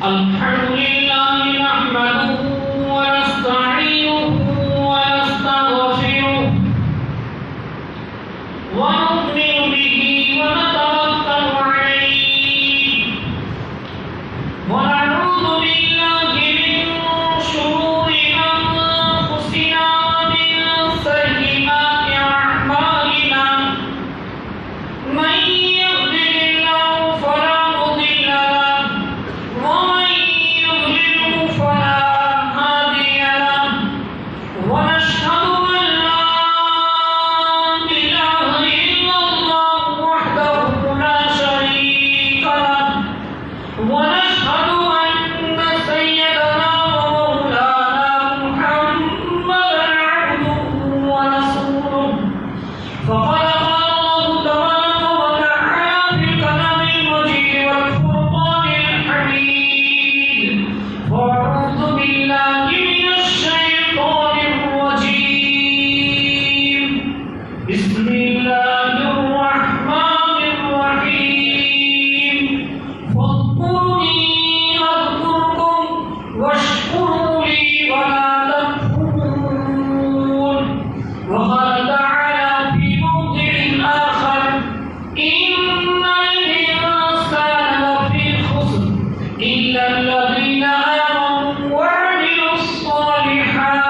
الحمد لله نحمده ونستعينه ونستغفره ونؤمن به ونتوكل عليه ونعوذ بالله من شرور أنفسنا ومن سيئات أعمالنا من يهده الله فلا مضل له ومن يضلل فلا هادي له ونشهد أن لا إله إلا الله وحده لا شريك له ونشهد أن سيدنا ومولانا محمدا عبده ورسوله فقد قال الله تبارك وتعالى في الكلام المجيد والفرقان الحميد وأعوذ بالله من الشيطان الرجيم بسم الله الرحمن الرحيم فاذكروني أذكركم واشكروا لي ولا تكفرون وقال تعالى في موضع آخر إن الإنسان لفي خسر إلا الذين آمنوا وعملوا الصالحات.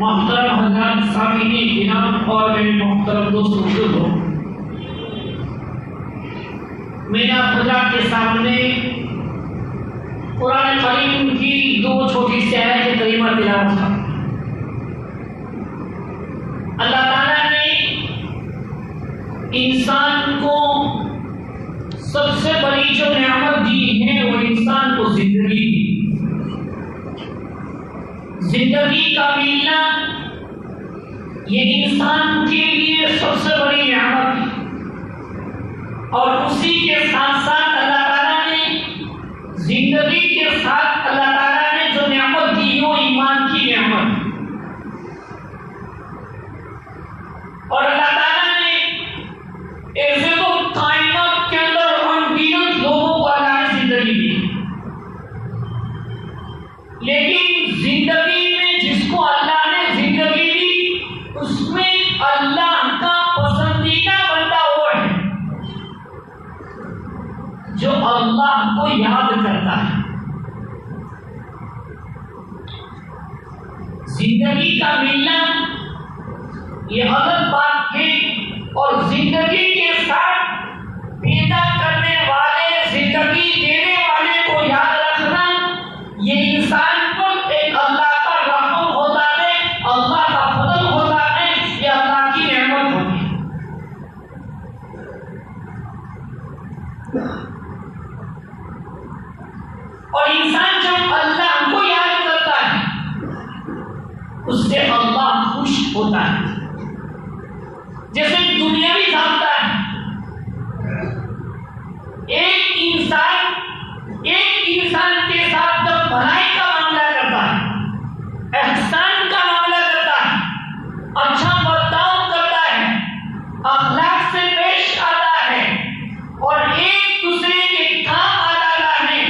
محترم حضرات سامعین کرام اور میرے محترم دوست بزرگوں، میں نے آپ حضرات کے سامنے قرآن کریم کی دو چھوٹی سی آیات کریمہ تلاوت کی. اللہ تعالیٰ نے انسان کو سب سے بڑی جو نعمت دی ہے وہ انسان کو زندگی دی. زندگی کا ملنا یہ انسان کے لیے سب سے بڑی نعمت ہے، اور اسی کے ساتھ ساتھ اللہ تعالیٰ نے زندگی کے ساتھ اللہ تعالیٰ نے جو نعمت دی وہ ایمان کی نعمت. اور اللہ تعالیٰ نے ایسے تو کائنات کے اندر انگنت لوگوں کو اللہ نے زندگی دی، لیکن زندگی میں جس کو اللہ نے زندگی دی اس میں اللہ کا پسندیدہ بندہ وہ ہے جو اللہ کو یاد کرتا ہے. زندگی کا ملنا یہ الگ بات ہے، اور زندگی کے ساتھ پیدا کرنے والے زندگی دینے والے کو یاد رکھنا یہ انسان پر ایک اللہ کا رحم ہوتا ہے، اللہ کا فضل ہوتا ہے، یہ اللہ کی نعمت ہوتی ہے. اور انسان جب اللہ کو یاد کرتا ہے اس سے اللہ خوش ہوتا ہے. جیسے دنیاوی ضابطہ ہے، ایک انسان کے ساتھ جب بھلائی کا معاملہ کرتا ہے، احسان کا معاملہ کرتا ہے، اچھا برتاؤ کرتا ہے، اخلاق سے پیش آتا ہے اور ایک دوسرے کے کام آتا ہے،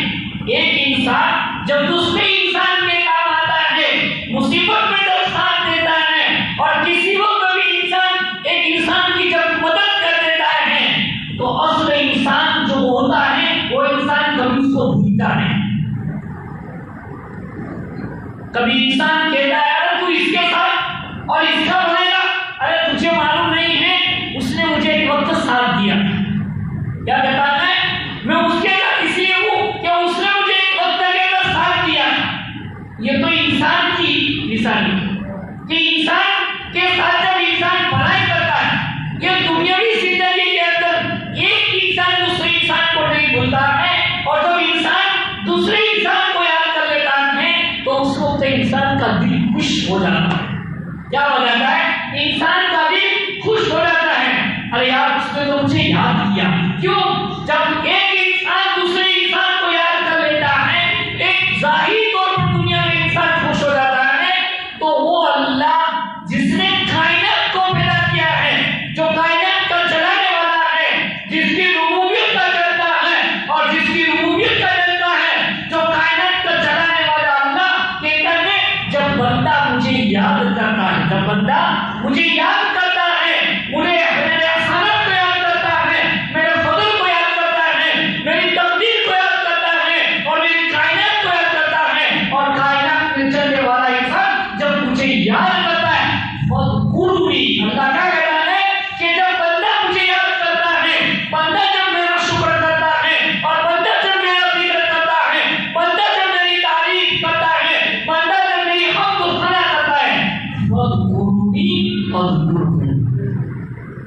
ایک انسان جب دوسرے انسان کے کام آتا ہے، مصیبت میں جب ساتھ دیتا ہے، اور کسی وقت بھی انسان ایک انسان کی جب مدد کر دیتا ہے تو اصل انسان جو ہوتا ہے وہ انسان کبھی اس کو بھولتا ہے. کبھی انسان کہتا ہے ارے تو اس کے ساتھ اور اس کا بنے گا، ارے تجھے معلوم نہیں ہے اس نے مجھے ایک وقت ساتھ دیا. کیا کہتا ہے میں اس کے ساتھ اس لیے ہوں کہ اس نے مجھے ایک وقت کے اندر ساتھ دیا. یہ تو انسان کی مثال ہے کہ انسان کے ساتھ جب انسان بھلائی کرتا ہے، یہ دنیاوی زندگی کے اندر ایک انسان دوسرے انسان کو نہیں بھولتا ہے، اور جب انسان دوسرے انسان کو یاد کر لیتا ہے تو اس وقت انسان کا دل خوش ہو جاتا ہے. کیا ہو جاتا ہے؟ انسان کا دل خوش ہو جاتا ہے. ارے یار اس نے تو مجھے یاد کیا. کیوں؟ جب ایک انسان دوسرے انسان کو یاد کر لیتا ہے، ایک ظاہری طور پر دنیا میں انسان خوش ہو جاتا ہے، تو وہ اللہ جس نے کائنات کو پیدا کیا ہے، جو کائنات کا چلانے والا ہے، جس کی ربوبیت کا کرتا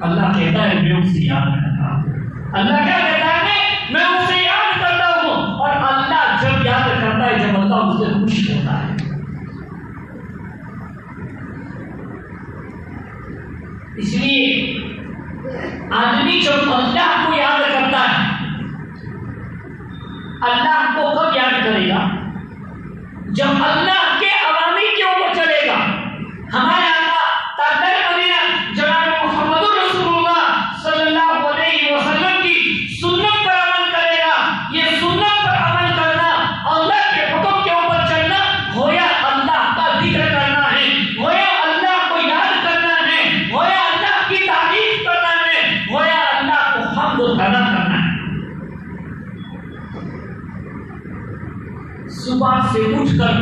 اللہ کہتا ہے میں اسے یاد کرتا ہوں. اللہ کیا کہتا ہے میں اسے یاد کرتا ہوں. اور اللہ جب یاد کرتا ہے جب اللہ اس سے خوش ہوتا ہے. اس لیے آدمی جب اللہ کو یاد کرتا ہے, اللہ کو کب یاد کرے گا؟ جب اللہ کے عوامی کے اوپر چلے گا. ہمارے آقا تاجدار مدینہ جناب محمد رسول اللہ صلی اللہ علیہ وسلم کی سنت پر عمل کرے گا. یہ سنت پر عمل کرنا, اللہ کے حکم کے اوپر چلنا, گویا اللہ کا ذکر کرنا ہے, گویا اللہ کو یاد کرنا ہے, گویا اللہ کی تعریف کرنا ہے, گویا اللہ کو حمد و ثنا کرنا ہے. صبح سے اٹھ کر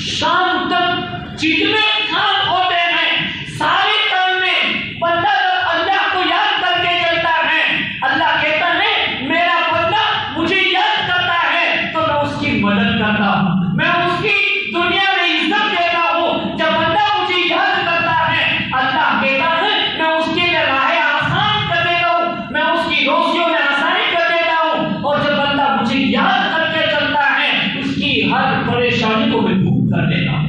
شام تک جتنے کام ہوتے ہیں سارے کام میں بندہ جب اللہ کو یاد کر کے چلتا ہے, اللہ کہتا ہے میرا بندہ مجھے یاد کرتا ہے تو میں اس کی مدد کرتا ہوں, میں اس کی دنیا میں عزت دیتا ہوں. جب بندہ مجھے یاد کرتا ہے, اللہ کہتا ہے میں اس کے لیے راہیں آسان کر دیتا ہوں, میں اس کی روزیوں میں آسانی کر دیتا ہوں. اور جب بندہ مجھے یاد کر کے چلتا ہے, اس کی ہر پریشانی کو میں دور کر دیتا ہوں.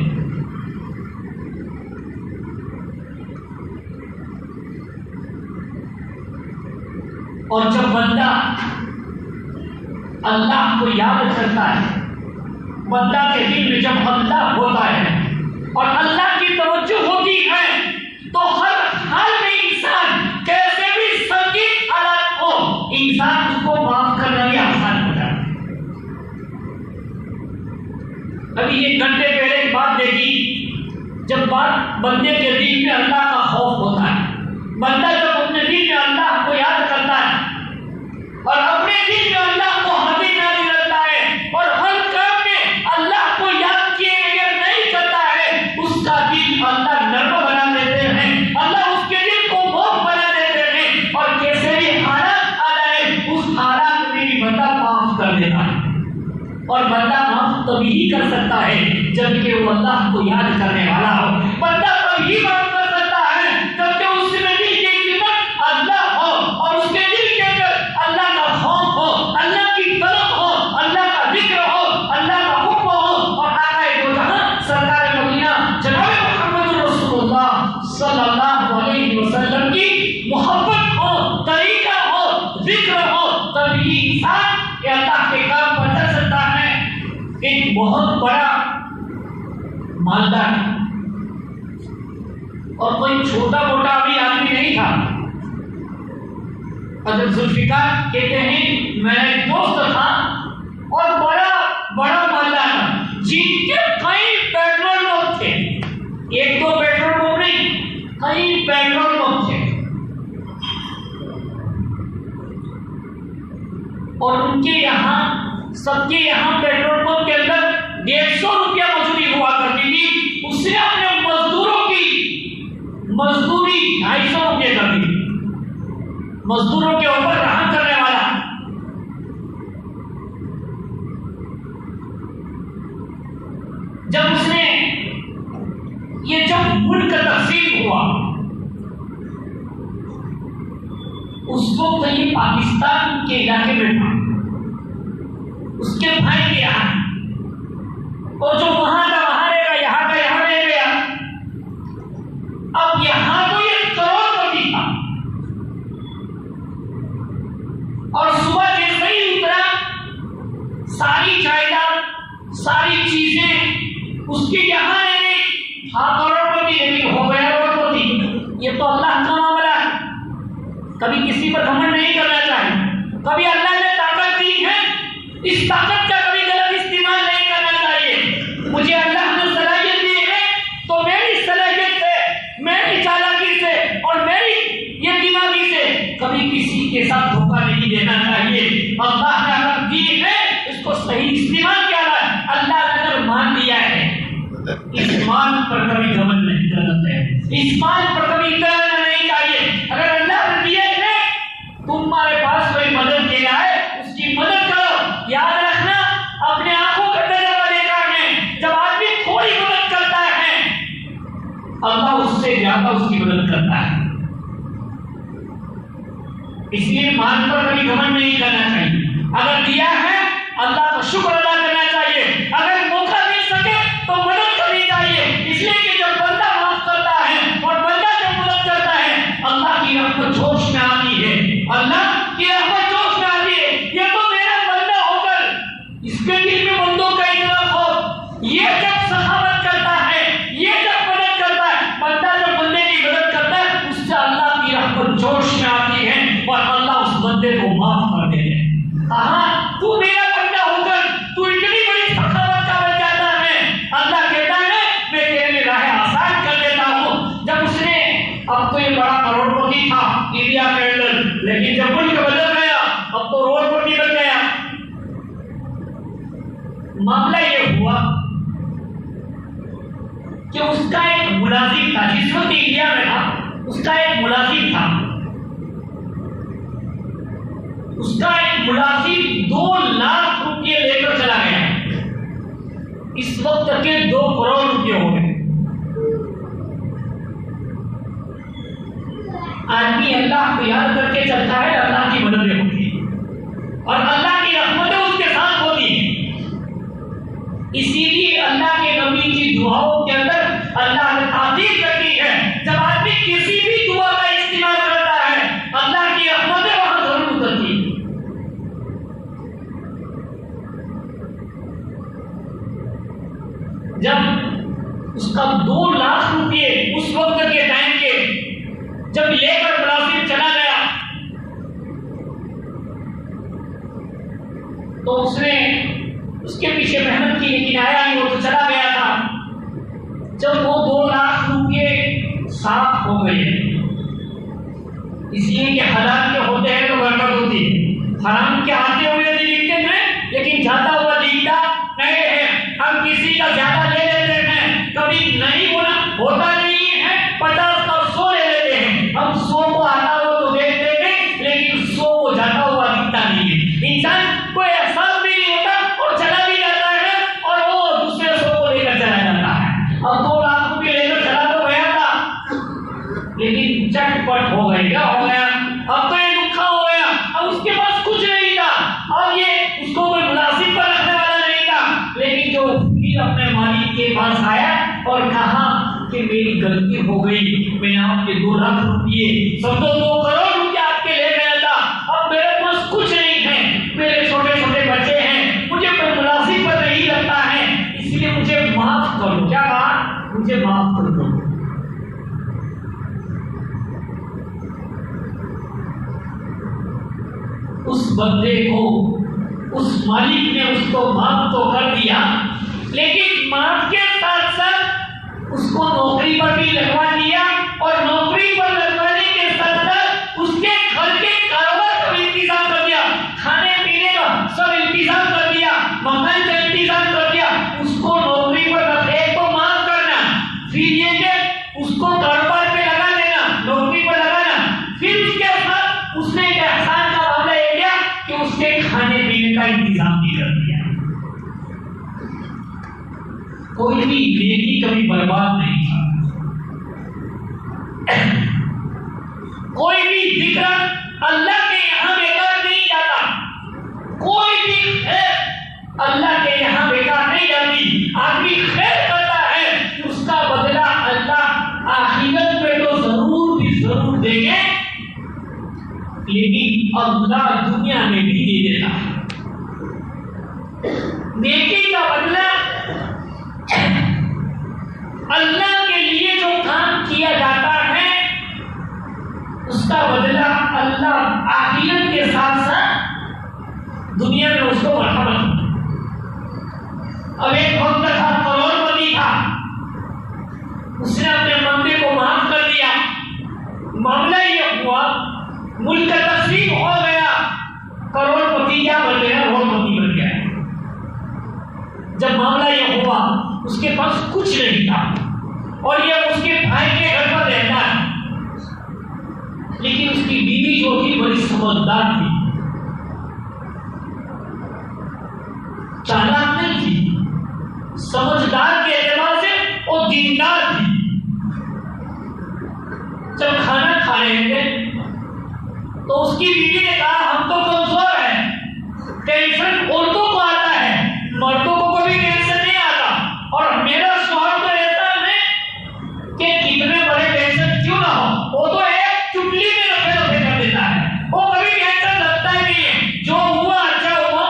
اور جب بندہ اللہ کو یاد کرتا ہے, بندہ کے دل میں جب اللہ ہوتا ہے اور اللہ کی توجہ ہوتی ہے, تو ہر حال میں انسان کیسے بھی سنگین حالات ہو, انسان اس کو معاف کرنا بھی آسان ہو جاتا ہے. ابھی ایک گھنٹے پہلے کی بات دیکھی, جب بات بندے کے دل میں اللہ کا خوف ہوتا ہے, بندہ جب اپنے دل میں اللہ کو یاد کرتا ہے اور اپنے دل میں اللہ کو حاضر نازل رکھتا ہے اور ہر کام میں اللہ کو یاد کیے بغیر نہیں کرتا ہے, اس کا دل اللہ نرم بنا دیتے ہیں, اللہ اس کے دل کو موم بنا دیتے ہیں. اور کیسے بھی حالات آ جائے اس حالات میں بھی بندہ معاف کر دیتا ہے. اور بندہ معاف تبھی کر سکتا ہے جبکہ وہ اللہ کو یاد کرنے والا ہو. بندہ تبھی معاف کر سکتا ہے جبکہ اس میں دل کی قیمت اللہ ہو اور اس کے دل کے اندر اللہ کا خوف ہو, اللہ کی طلب ہو, اللہ کا ذکر ہو, اللہ کا حکم ہو. اور آقا دو جہاں سرکار مدینہ جناب محمد رسول اللہ صلی اللہ علیہ وسلم کی محبت ہو, طریقہ ہو, ذکر ہو, تبھی انسان یہ اللہ کے کام پر چل سکتا ہے. ایک بہت بڑا مالدار اور کوئی چھوٹا موٹا بھی آدمی نہیں تھا. حضرت ذوالفقار کہتے ہیں میرا ایک دوست تھا اور بڑا مالدار تھا, جن کے کئی پیٹرول پمپ تھے, ایک دو پیٹرول پمپ نہیں, کئی پیٹرول پمپ تھے. اور ان کے یہاں سب کے یہاں پیٹرول پمپ کے اندر 150 روپیہ مزدوری ہوا کرتی تھی. اس نے اپنے مزدوروں کی مزدوری 250 روپیہ کر دی, مزدوروں کے اوپر رحم کرنے والا. جب اس نے یہ جب ملک تقسیم ہوا, اس کو کہیں پاکستان کے علاقے میں تھا, اس کے بھائی کے یہاں, اور جو وہاں کا وہاں رہے گا, یہاں کا یہاں رہ گیا. اب یہاں تو یہ کروڑپتی تھا اور صبح جیسے ہی اترا ساری جائیداد ساری چیزیں اس کے یہاں رہ گئی. ہاں کروڑپتی لیکن ہو گیا کروڑپتی. یہ تو اللہ کا معاملہ ہے, کبھی کسی پر گھمنڈ نہیں کرنا چاہیے. کبھی اللہ نے طاقت دی ہے, اس طاقت کا کبھی غلط استعمال نہیں کرنا چاہیے. مجھے اللہ نے صلاحیت دی ہے تو میری صلاحیت سے, میری چالاکی سے اور میری یہ دماغی سے کبھی کسی کے ساتھ دھوکہ نہیں دینا چاہیے. اللہ نے اگر دی ہے اس کو صحیح استعمال کیا ہے. اللہ نے اگر مان دیا ہے اس مان پر کبھی گھمنڈ نہیں کرنا چاہیے, اس مان پر کبھی اترنا نہیں چاہیے. اگر اللہ نے دیے ہے تمہارے پاس کوئی مدد کے لیے آئے اس کی مدد کرو. یاد رکھنا اپنے آنکھوں کا تجربہ دیکھا ہے, جب آدمی تھوڑی مدد کرتا ہے اللہ اس سے زیادہ اس کی مدد کرتا ہے. اس لیے مال پر کبھی گھمنڈ نہیں کرنا چاہیے. اگر دیا ہے اللہ کا شکر ادا کرنا چاہیے. اگر موقع مل سکے تو مدد کرنی چاہیے. اس لیے کہ جب بندہ معاف کرتا ہے اور بندہ جب مدد کرتا ہے اللہ کی رحمت جوش میں آتی ہے. اللہ کی رحمت جوش میں آتی ہے. یہ تو میرا بندہ ہو کر اس کے دل میں بندوں کا اتنا خوف, یہ جب سخاوت کرتا ہے, یہ جب مدد کرتا ہے, بندہ جب بندے کی مدد کرتا ہے اس سے اللہ کی رحمت جوش میں آتی ہے اور اللہ اس بندے کو معاف کر دیتے ہیں. ہاں تو میرا بندہ ہو کر تو اتنی بڑی سخاوت کا بن جاتا ہے. اللہ کہتا ہے میں تیرے لیے راہ آسان کر دیتا ہوں. جب اس نے, اب تو یہ بڑا کروڑ پتی تھا انڈیا کے اندر, لیکن جب ملک بدل گیا اب تو روڈ پتی بن گیا. معاملہ یہ ہوا کہ اس کا ایک ملازم تھا, جس وقت انڈیا میں تھا اس کا ایک ملازم تھا. اس کا ایک ملازم 2 لاکھ روپے لے کر چلا گیا. اس وقت کے 2 کروڑ روپے ہو گئے. آدمی اللہ کو یاد کر کے چلتا ہے, اللہ کی مدد ہوتی ہے اور اللہ کی رحمتیں اس کے ساتھ ہوتی ہیں. اسی لیے اللہ کے نبی کی دعاؤں کے اندر اللہ نے تعریف رکھی ہے, جب آدمی کسی بھی دعا کا استعمال کرتا ہے اللہ کی رحمتیں وہاں ضرور اترتی ہیں. جب اس کا 2 لاکھ روپے اس وقت کے ٹائم کے جب لے کر ملازم چلا گیا تو اس نے اس کے پیچھے محنت کی, لیکن آیا نہیں, وہ تو چلا گیا تھا. جب وہ 2 لاکھ روپے صاف ہو گئے, اس لیے کہ حلال کے ہوتے ہیں تو برکت ہوتی ہے, حرام کے آتے ہوئے نہیں دکھتے ہیں لیکن جاتا ہوا دکھتا نہیں ہے. ہم کسی کا زیادہ لے لیتے ہیں, کبھی نہیں ہوتا نہیں ہے, 50 کا 100 لے لیتے ہیں. ہم 100 کو آتا ہوا تو دیکھ دیتے لیکن 100 کو جاتا ہوا دکھتا نہیں ہے. انسان کو احساس بھی نہیں ہوتا اور چلا بھی جاتا ہے اور وہ دوسرے 100 کو لے کر چلا جاتا ہے. اب 2 لاکھ روپے لے کر چلا تو گیا تھا لیکن چٹ پٹ ہو گئی, کیا ہو گیا, اب تو یہ دکھا ہو گیا. اب اس کے پاس کچھ نہیں تھا اور یہ اس کو کوئی ملازم پر رکھنے والا نہیں تھا, لیکن جو پھر اپنے مالک کے پاس آیا اور کہا کہ میری غلطی ہو گئی, میں نے آپ کے 2 لاکھ روپے سمجھو 2 کروڑ روپے آپ کے لے گیا تھا, اب میرے پاس کچھ نہیں ہے, میرے چھوٹے چھوٹے بچے ہیں, مجھے کوئی ملازم پر نہیں رکھتا ہے, اس لیے مجھے معاف کرو. کیا کہا, مجھے معاف کر دو. اس بندے کو اس مالک نے اس کو معاف تو کر دیا, لیکن معاف کے ساتھ ساتھ اس کو نوکری پر بھی لگوا دیا اور نوکری پر لگوانے کے ساتھ ساتھ اس کے گھر کے کاروبار کا بھی انتظام کر دیا, کھانے پینے کا سب انتظام کر دیا, مکان کا انتظام کر دیا. اس کو نوکری پر رکھے تو معاف کرنا, پھر یہ کہ اس کو کاروبار پہ لگا لینا, نوکری پر لگانا. پھر اس کے ساتھ اس نے ایک احسان کا معاملہ یہ کیا کہ اس کے کھانے پینے کا انتظام بھی کر دیا. کوئی بھی نیکی کبھی برباد نہیں تھا, کوئی بھی ذکر اللہ کے یہاں بیکار نہیں جاتا, کوئی بھی خیر اللہ کے یہاں بیکار نہیں جاتی. آدمی خیر کرتا ہے اس کا بدلہ اللہ آخرت میں تو ضرور بھی ضرور دیں گے, لیکن اللہ دنیا میں بھی دے دیتا ہے. نیکی کا بدلہ اللہ کے لیے جو کام کیا جاتا ہے اس کا بدلہ اللہ آخرت کے ساتھ ساتھ دنیا میں اس کو مرحمت. اب ایک وقت تھا کروڑ پتی تھا, اس نے اپنے بندے کو معاف کر دیا. معاملہ یہ ہوا ملک کا تقسیم ہو گیا, کروڑ پتی کیا بن گیا, روڑ پتی بن گیا. جب معاملہ یہ ہوا اس کے پاس کچھ نہیں تھا اور یہ اس کے بھائی کے گھر پر رہتا ہے, لیکن اس کی بیوی جو تھی بڑی سمجھدار تھی, چالاک نہیں تھی, سمجھدار کے اعتبار سے وہ دیندار تھی. جب کھانا کھا رہے تھے تو اس کی بیوی نے کہا ہم تو کمزور ہیں، ٹینشن عورتوں کو آتا ہے، مردوں کو کبھی ٹینشن نہیں آتا، اور میرا شوہر تو ایسا ہے کہ کتنے بڑے ٹینشن کیوں نہ ہو وہ تو ایک چٹلی میں رفے کر دیتا ہے، وہ کبھی ٹینشن لگتا ہی نہیں ہے، جو ہوا اچھا ہوا۔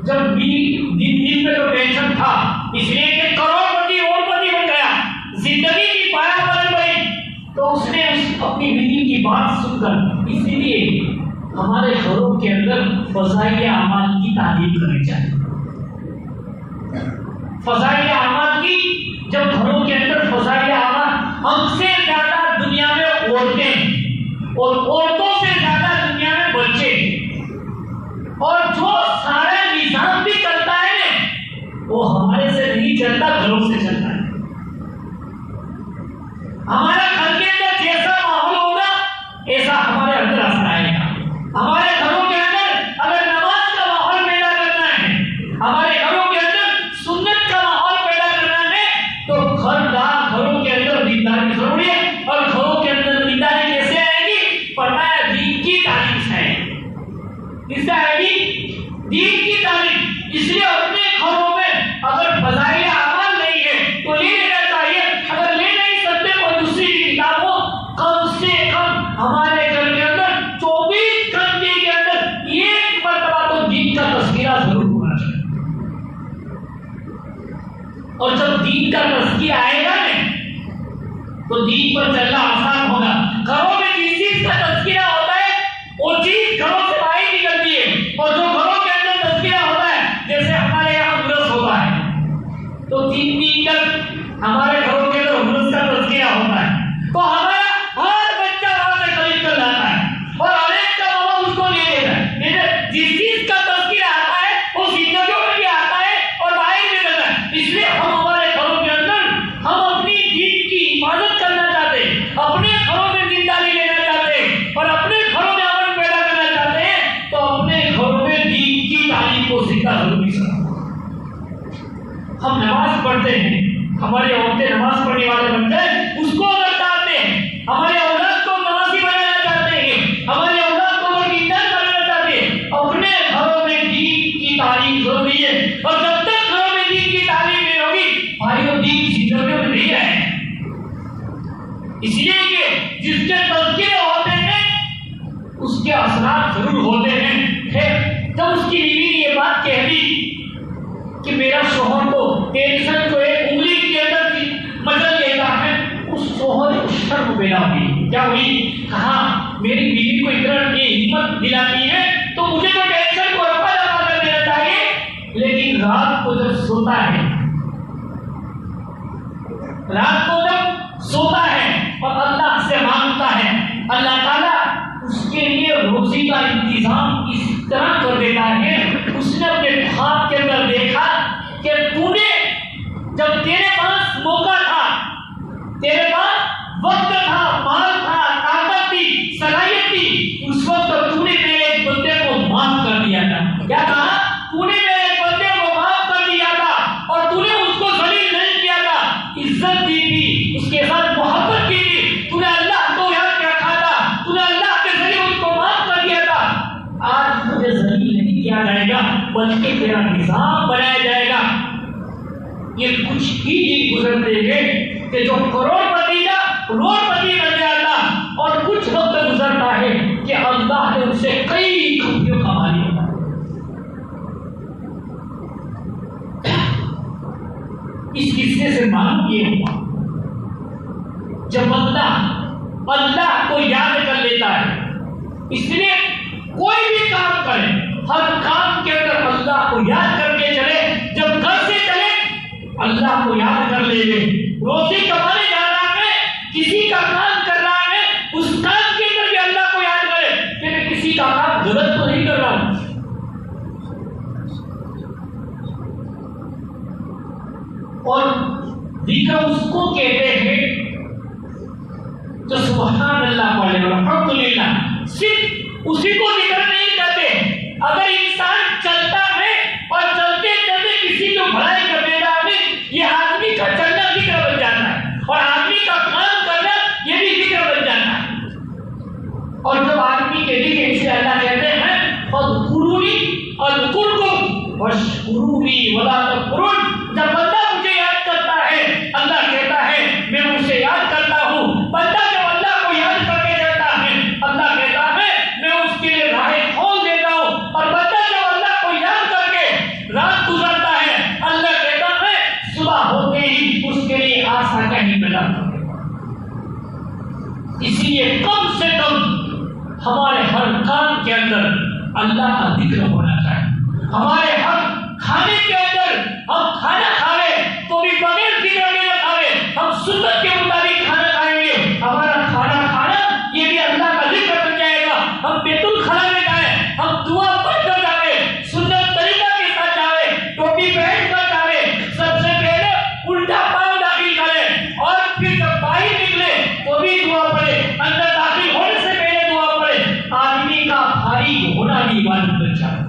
جب دن میں تو ٹینشن تھا، اس لیے کہ کروڑپتی اور پتی بن گیا، زندگی کی پایا بدل گئی، تو اس نے اپنی بیوی کی بات سن کر، اسی لیے ہمارے گھروں کے اندر فضائل اعمال کی تعلیم کرنی چاہیے۔ فضائل اعمال کی، جب گھروں کے اندر فضائل اعمال، ہم سے زیادہ دنیا میں عورتیں ہیں اور عورتوں سے زیادہ دنیا میں بچے ہیں، اور جو سارا نظام بھی چلتا ہے وہ ہمارے سے نہیں چلتا، گھروں سے چلتا ہے۔ ہمارا گھر کے اندر جیسا ماحول ہوگا ایسا ہمارے اندر اثر آئے گا۔ ہمارے گھروں کے اندر اگر نماز کا ماحول پیدا کرنا ہے، ہمارے گھروں کے اندر سنت کا ماحول پیدا کرنا ہے، تو گھروں کے اندر دینداری ضروری ہے۔ اور گھروں کے اندر دینداری کیسے آئے گی؟ فرمایا دین کی تعلیم سے آئے گی۔ کس سے آئے گی؟ دین کی تعلیم۔ اس لیے اپنے گھروں میں اگر فضائل اعمال نہیں ہے تو لے لینا چاہیے، اگر لے نہیں سکتے کوئی دوسری کتاب ہو، کم سے کم ہمارے گھر کے اندر 24 گھنٹے کے اندر ایک مرتبہ تو دین کا تذکرہ ضرور ہونا چاہیے۔ اور جب دین کا تذکرہ آئے گا تو دین پر چلنا آسان ہوگا۔ گھروں میں جس چیز کا تذکرہ ہوتا ہے وہ چیز گھروں سے باہر نکلتی ہے، اور جو گھروں کے اندر تذکرہ ہوتا ہے، جیسے ہمارے یہاں عرس ہوتا ہے تو 3 دن تک ہمارے گھروں کے اندر عرس کا تذکرہ ہوتا ہے، تو ہمارا ہر بچہ وہاں سے خرید کر لاتا ہے اور ہر ایک کا ماما اس کو لے لیتا ہے۔ جس چیز کا تذکرہ آتا ہے وہ زندگیوں میں بھی آتا ہے اور باہر بھی رہتا ہے۔ اس لیے ہم ہمارے گھروں کے اندر ہم اپنی دین کی حفاظت کرنا چاہتے ہیں، اپنے گھروں میں دینداری لینا چاہتے ہیں اور اپنے گھروں میں امن پیدا کرنا چاہتے ہیں، تو اپنے گھروں میں دین کی تعلیم کو زندہ ضروری سکھاؤ۔ ہم نماز پڑھتے ہیں، ہماری عورتیں نماز پڑھنے والے بن جائیں، اس کو اگر چاہتے ہیں، ہمارے اولاد کو نمازی بنانا چاہتے ہیں، ہمارے اولاد کو دیندار بنانا چاہتے ہیں، اپنے گھروں میں دین کی تعلیم ضروری ہے۔ اور جب تک گھروں میں دین کی تعلیم نہیں ہوگی بھائیو، دین زندگیوں میں نہیں رہے۔ اس لیے کہ جس کے تذکرے ہوتے ہیں اس کے اثرات ضرور ہوتے ہیں۔ جب اس کی بیوی نے یہ بات کہہ دی کہ میرا شوہر کو ٹینشن کو ایک انگلی کے اندر مچل لیتا ہے، اس شوہر کو شرم پیدا ہوئی۔ کیا ہوئی؟ کہا میری بیوی کو اتنا یہ ہمت دلاتی ہے تو مجھے تو ٹینشن کو رفع دفع کر دینا چاہیے، لیکن رات کو جب سوتا ہے، رات کو جب سوتا ہے اور اللہ سے مانگتا ہے، اللہ تعالیٰ اس کے لیے روزی کا انتظام اس طرح کر دیتا ہے۔ اس نے اپنے خواب کے اندر دیکھا کہ تو نے جب تیرے پاس موقع تھا، تیرے پاس وقت تھا، مال تھا، طاقت تھی، صلاحیت تھی، اس وقت تو نے میرے ایک بندے کو معاف کر دیا تھا۔ کیا کہا؟ تو نے میرے ایک بندے کو معاف کر دیا تھا اور تو نے اس کو ذلیل نہیں کیا تھا، عزت دی تھی، اس کے ساتھ محبت کی تھی، تو نے اللہ کو یاد رکھا تھا، تو نے اللہ کے ذریعے اس کو معاف کر دیا تھا۔ آج تجھے ذلیل نہیں کیا جائے گا بلکہ تیرا نظام بنایا جائے گا۔ یہ کچھ ہی دن گزرتے گئے کہ جو کروڑپتی بن جاتا اور کچھ وقت گزرتا ہے کہ اللہ نے ان سے کئی کروڑوں کما لیا۔ اس قصے سے معلوم یہ ہوا جب اللہ کو یاد کر لیتا ہے، اس لیے کوئی بھی کام کرے ہر کام کے اندر اللہ کو یاد کر کے چلے۔ جب گھر سے چلے اللہ کو یاد کر لے، روزی کمانے جا رہا ہے، کسی کا کام کر رہا ہے، اس کام کے اندر بھی اللہ کو یاد کرے کہ میں کسی کا کام غلط تو نہیں کر رہا ہوں۔ اور ذکر اس کو کہتے ہیں جو سبحان اللہ پڑھے اور الحمدللہ، صرف اسی کو ذکر نہیں کرتے۔ اگر انسان چلتا ہے اور چلتے چلتے کسی کو بھلائی کر دیتا ہے، یہ آدمی کا چلنا ذکر بن جاتا ہے، اور آدمی کا کام کرنا یہ بھی ذکر بن جاتا ہے۔ اور جب آدمی کے ذکر سے اللہ کہتے ہیں فاذکرونی اذکرکم واشکرونی ولا تکفرون، جب بندہ مجھے یاد کرتا ہے اللہ کہتا ہے میں اسے یاد کرتا ہوں، بندہ جب اللہ کو یاد کر کے چلتا ہے اللہ کہتا ہے میں اس کے لیے راہیں کھول دیتا ہوں، اور بندہ جب اللہ کو یاد کر کے رات گزارتا ہے اللہ کہتا ہے صبح ہوتے ہی اس کے لیے آسان ہی ملا۔ اسی لیے کم سے کم ہمارے ہر کام کے اندر اللہ کا ذکر ہونا چاہیے، ہمارے ہر کھانے کے اندر ہم کھانا کھائے تو بھی بغیر ذکر کے نہ کھائے، ہم سنت کے مطابق کھانا کھائیں گے، ہمارا کھانا کھانا یہ بھی اللہ کا ذکر بن جائے گا۔ ہم بیت الخلا میں جائیں، ہم دعا پڑھ کر جائیں، سنت طریقہ کے ساتھ جائیں، ٹوپی پہن کر جائیں، سب سے پہلے الٹا پاؤں داخل کریں اور پھر جب باہر نکلے تو بھی دعا پڑھے، اندر داخل ہونے سے پہلے دعا پڑھے۔ آدمی کا فارغ ہونا بھی واجب بن جائے۔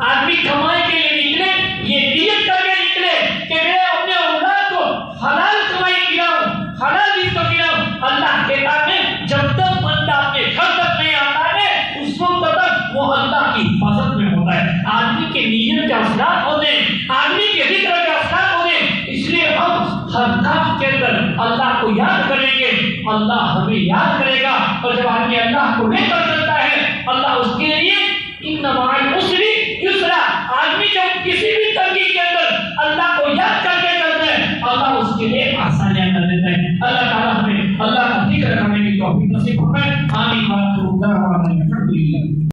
آدمی کمائی کے لیے نکلے، یہ نیت کر کے نکلے کہ میں اپنے اولاد کو حلال کمائی کھلاؤں، حلال رزق کھلاؤں۔ اللہ کہتا ہے جب تک بندہ اپنے گھر تک نہیں آتا ہے اس وقت تک وہ اللہ کی حفاظت میں ہوتا ہے۔ آدمی کے نیت کے اثرات ہوتے ہیں، آدمی کے ذکر کے اثرات ہوتے ہیں، اس لیے ہم ہر کام کے اندر اللہ کو یاد کریں گے، اللہ ہمیں یاد کرے گا۔ اور جب آدمی اللہ کو نہیں کر سکتا ہے اللہ اس کے لیے ان مع العسر یسرا، آدمی جب کسی بھی تنگی کے اندر اللہ کو